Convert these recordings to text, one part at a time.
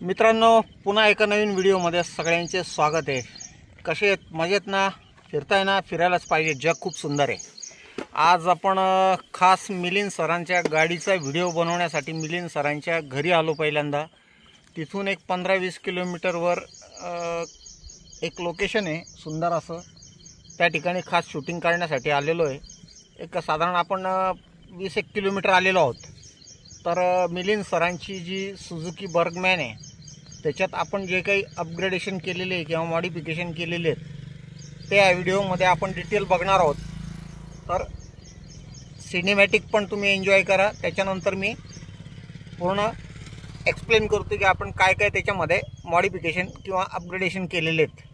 मित्रांनो, पुन्हा एका नवीन व्हिडिओमध्ये सगळ्यांचे स्वागत आहे। कसे आहेत? मजेत ना? फिरताय ना? फिरायलाच पाहिजे, जग खूप सुंदर आहे। आज आपण खास मिलिंद सरांच्या गाडीचा व्हिडिओ बनवण्यासाठी मिलिंद सरांच्या घरी आलो। पहिल्यांदा तिथून एक 15-20 किलोमीटरवर एक लोकेशन आहे सुंदर असं, त्या ठिकाणी खास शूटिंग करण्यासाठी आलेलो आहे। एक साधारण आपण 20-1 किलोमीटर आलेलो आहोत। तर मिलिंद सरांची जी सुझुकी बर्गमॅन आहे त्याच्यात आपण जे काही अपग्रेडेशन केलेले आहे किंवा मॉडिफिकेशन केलेले आहेत ते या व्हिडिओमध्ये आपण डिटेल बघणार आहोत। तर सिनेमॅटिक पण तुम्ही एन्जॉय करा, त्याच्यानंतर मी पूर्ण एक्सप्लेन करतो की आपण काय काय त्याच्यामध्ये मॉडिफिकेशन किंवा अपग्रेडेशन केलेले आहेत।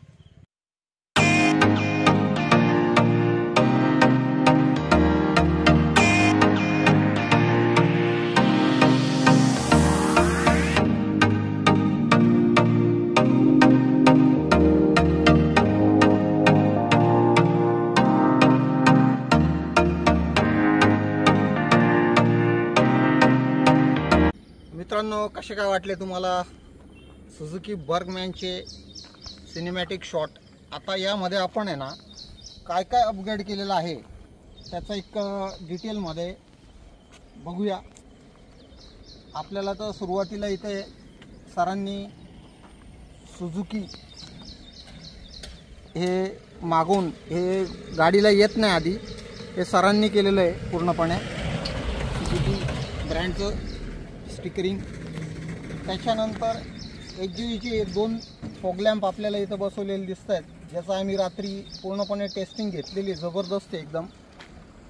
मित्रांनो, कसे काय वाटले तुम्हाला सुझुकी बर्गमॅनचे सिनेमॅटिक शॉट? आता यामध्ये आपण आहे ना काय काय अपग्रेड केलेलं आहे त्याचा एक डिटेलमध्ये बघूया। आपल्याला तर सुरुवातीला इथे सरांनी सुझुकी हे मागून, हे गाडीला येत नाही आधी, हे सरांनी केलेलं आहे पूर्णपणे सुझुकी ब्रँडचं स्टिकरिंग। त्याच्यानंतर HGVचे 2 फॉग लॅम्प आपल्याला इथं बसवलेले दिसत आहेत, ज्याचं आम्ही रात्री पूर्णपणे टेस्टिंग घेतलेली, जबरदस्त एकदम।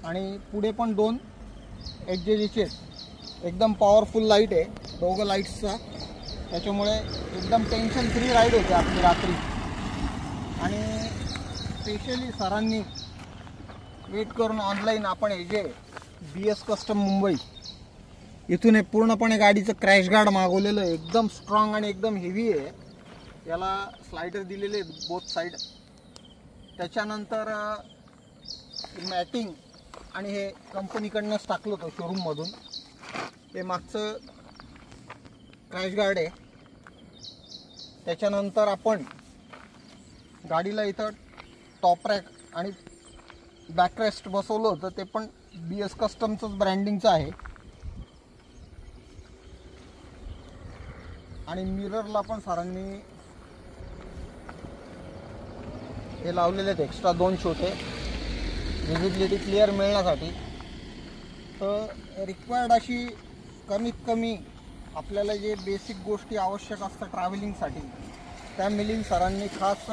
आणि पुढे पण 2 HGVचे एकदम पॉवरफुल लाईट आहे, दोघं लाईट्सचा, त्याच्यामुळे एकदम टेन्शन फ्री राईड होते आपली रात्री। आणि स्पेशली सरांनी वेट करून ऑनलाईन आपण हे जे BS कस्टम मुंबई इथून हे पूर्णपणे गाडीचं क्रॅश गार्ड मागवलेलं आहे, एकदम स्ट्रॉंग आणि एकदम हेवी आहे। याला स्लायडर दिलेले आहेत बोथ साईड। त्याच्यानंतर मॅटिंग आणि हे कंपनीकडनंच टाकलं होतं शोरूममधून, हे मागचं क्रॅश गार्ड आहे। त्याच्यानंतर आपण गाडीला इथं टॉप रॅक आणि बॅकरेस्ट बसवलं होतं, ते पण BS कस्टमचंच ब्रँडिंगचं आहे। आणि मिररला पण सरांनी हे लावलेले आहेत एक्स्ट्रा 2 छोटे, विजिबिलिटी क्लिअर मिळण्यासाठी। तर रिक्वायर्ड अशी कमीत कमी आपल्याला जे बेसिक गोष्टी आवश्यक असतात ट्रॅव्हलिंगसाठी, त्या मिलिंद सरांनी खास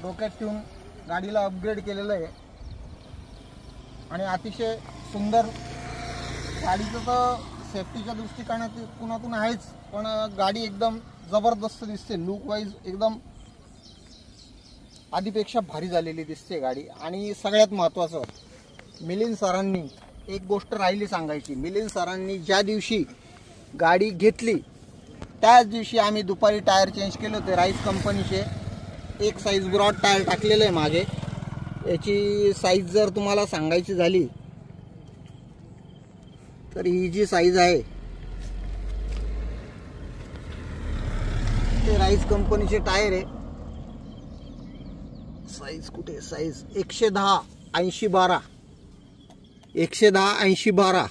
डोक्यात ठेवून गाडीला अपग्रेड केलेलं आहे। आणि अतिशय सुंदर गाडीचं तर सेफ्टीच्या दृष्टिकोनातून आहेच, पण गाडी एकदम जबरदस्त दिसते, लुक वाईज एकदम आधीपेक्षा भारी झालेली दिसते गाडी। आणि सगळ्यात महत्त्वाचं, मिलिंद सरांनी एक गोष्ट राहिली सांगायची, मिलिंद सरांनी ज्या दिवशी गाडी घेतली त्याच दिवशी आम्ही दुपारी टायर चेंज केले होते, राईस कंपनीचे 1 साईज ब्रॉड टायर टाकलेलं आहे मागे। याची साईज जर तुम्हाला सांगायची झाली तर ही जी साईज आहे ते राईस कंपनीचे टायर आहे। साईज कुठे? साईज 110/80/12, 110/80/12।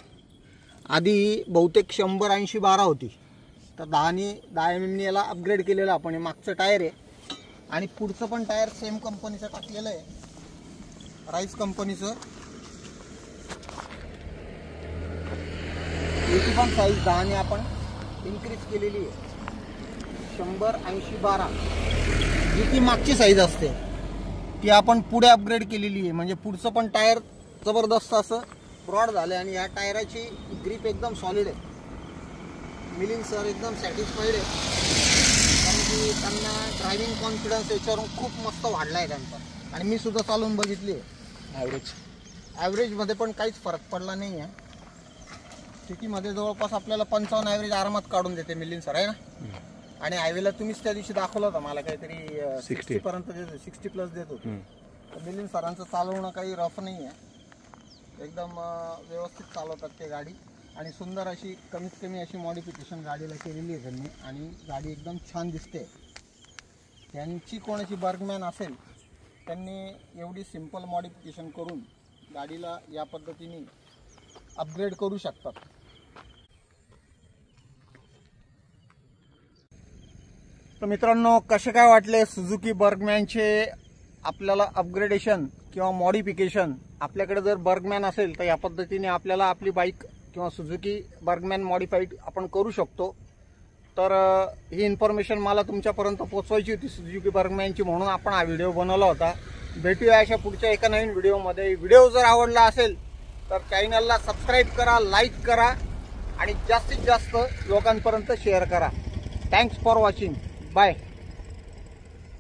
आधी बहुतेक 100/80/12 होती, तर 10 mm याला अपग्रेड केलेलं आपण। हे मागचं टायर आहे आणि पुढचं पण टायर सेम कंपनीचं टाकलेलं आहे, राईस कंपनीचं। याची पण साईज 10 ने आपण इन्क्रीज केलेली आहे, 100/80/12 जी ती मागची साईज असते ती आपण पुढे अपग्रेड केलेली आहे। म्हणजे पुढचं पण टायर जबरदस्त असं ब्रॉड झालं आणि या टायराची ग्रिप एकदम सॉलिड आहे। मिलिंद सर एकदम सॅटिस्फाईड आहे, कारण की त्यांना ड्रायव्हिंग कॉन्फिडन्स याच्यावरून खूप मस्त वाढला आहे त्यांचा। आणि मी सुद्धा चालवून बघितली आहे, ॲव्हरेजमध्ये पण काहीच फरक पडला नाही आहे। सिटीमध्ये जवळपास आपल्याला 55 ॲव्हरेज आरामात काढून देते मिलिंद सर, आहे ना। आणि हायवेला तुम्हीच त्या दिवशी दाखवलं होतं मला, काहीतरी 60 पर्यंत देतो, 60+ देत होतो। मिलिंद सरांचं चालवणं काही रफ नाही आहे, एकदम व्यवस्थित चालवतात ते गाडी। आणि सुंदर अशी कमीत कमी अशी मॉडिफिकेशन गाडीला केलेली आहे त्यांनी आणि गाडी एकदम छान दिसते. त्यांची कोणाची बर्गमॅन असेल त्यांनी एवढी सिंपल मॉडिफिकेशन करून गाडीला या पद्धतीने अपग्रेड करू शकतात. तर मित्रांनो, कसे काय वाटले सुझुकी बर्गमॅनचे आपल्याला अपग्रेडेशन किंवा मॉडिफिकेशन? आपल्याकडे जर बर्गमॅन असेल तर या पद्धतीने आपल्याला आपली बाईक किंवा सुझुकी बर्गमॅन मॉडिफाईड आपण करू शकतो. तर ही इन्फॉर्मेशन मला तुमच्यापर्यंत पोहोचवायची होती सुझुकी बर्गमॅनची, म्हणून आपण हा व्हिडिओ बनवला होता. भेटूया अशा पुढच्या एका नवीन व्हिडिओमध्ये. व्हिडिओ जर आवडला असेल तर चॅनलला सबस्क्राईब करा, लाईक करा आणि जास्तीत जास्त लोकांपर्यंत शेअर करा. Thanks for watching. बाय.